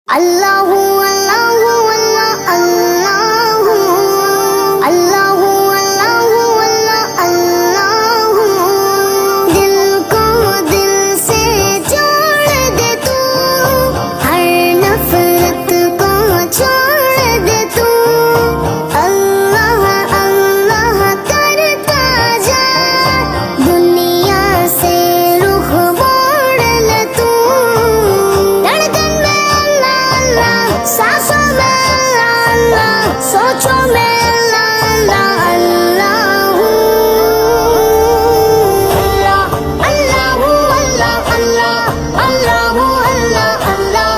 اللہ اللہ اللہ اللہ اللہ اللہ اللہ دل کو دل سے جوڑ دے تو ہر نفرت کو چھوڑ دے تو اللہ اللہ کرتا جا دنیا سے رخ موڑ لے تو دھڑکن میں اللہ اللہ سانسوں میں اللہ اللہ سوچوں میں اللہ اللہ اللہ اللہ اللہ اللہ اللہ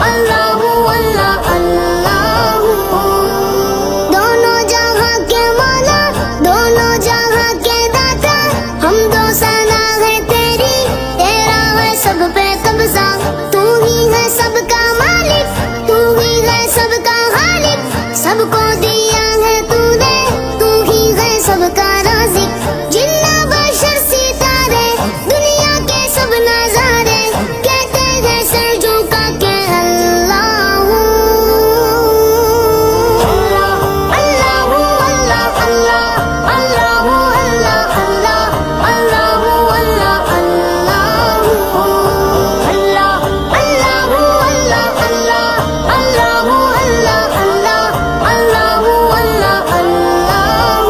اللہ اللہ دونوں جہاں کے مولا دونوں جہاں کے داتا ہم دو ثنا ہے تیری تیرا ہے سب پہ قبضہ تو ہی ہے سب کا مالک تو ہی ہے سب کا خالق سب کو دیا ہے تو نے تو ہی ہے سب کا رازق جنہ بشر ستارے دنیا کے سب نظارے کہتے ہیں سر جھکا کے اللہ اللہ اللہ اللہ اللہ اللہ اللہ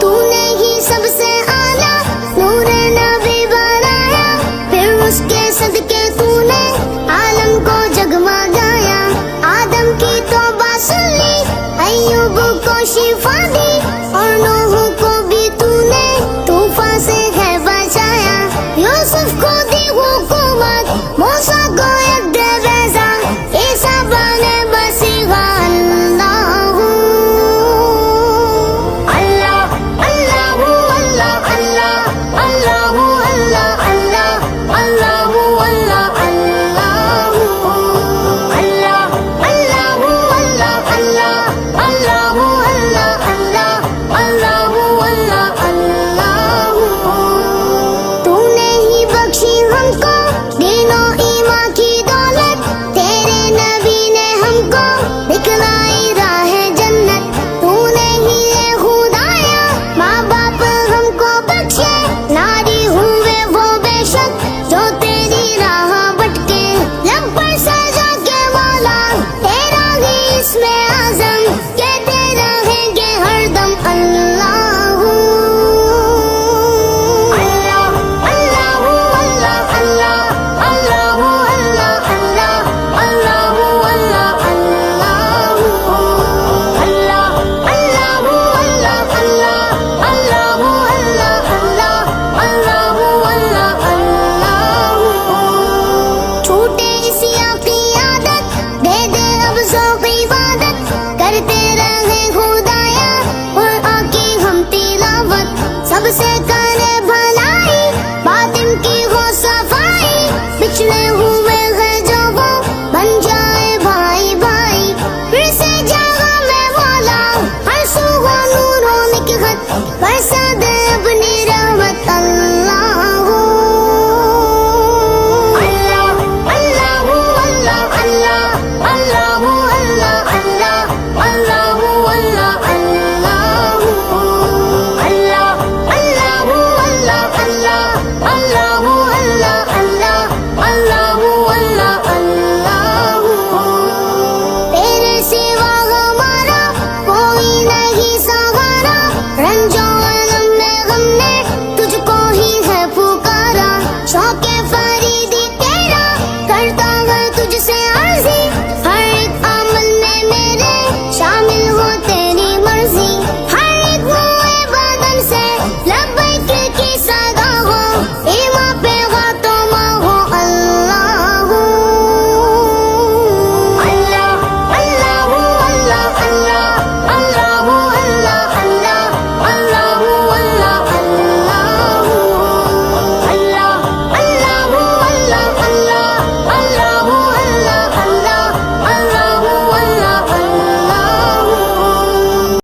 تو نے ہی سب سے اعلیٰ نور نبی بنایا پھر اس کے صدقے تو نے عالم کو جگمگایا آدم کی توبہ سن لی ایوب کو شفا دی اور نوح کو بھی تو نے طوفان سے ہے بچایا یوسف کو دی حکومت موسیٰ کو ایک دے بیضا عیسیٰ بنے مسیحا اللہ اللہ اللہ اللہ اللہ اللہ اللہ اللہ تو نے ہی بخشی ہم کو دین و ایمان کی دولت تیرے نبی نے ہم کو دکھلائی راہ جنت تو نے ہی یہ خدایا ماں باپ ہم کو بخشے ناری ہوئے وہ بے شک جو تیری راہ بٹکے لب پر سجا کے مولا تیرا ہی اسم اعظم کہتے رہیں گے ہر دم اللہ چھوٹے اسیا کی عادت دے دے اب ذوق عبادت کرتے رہے خدایا قرآن کی ہم تلاوت سب سے کرے بھلائی باطن کی ہو صفائی بچھڑے ہوئے ہیں جو وہ بن جائے بھائی بھائی پھر سے جگہ میں مولا ہر سو نور ہو نکھت برسا دے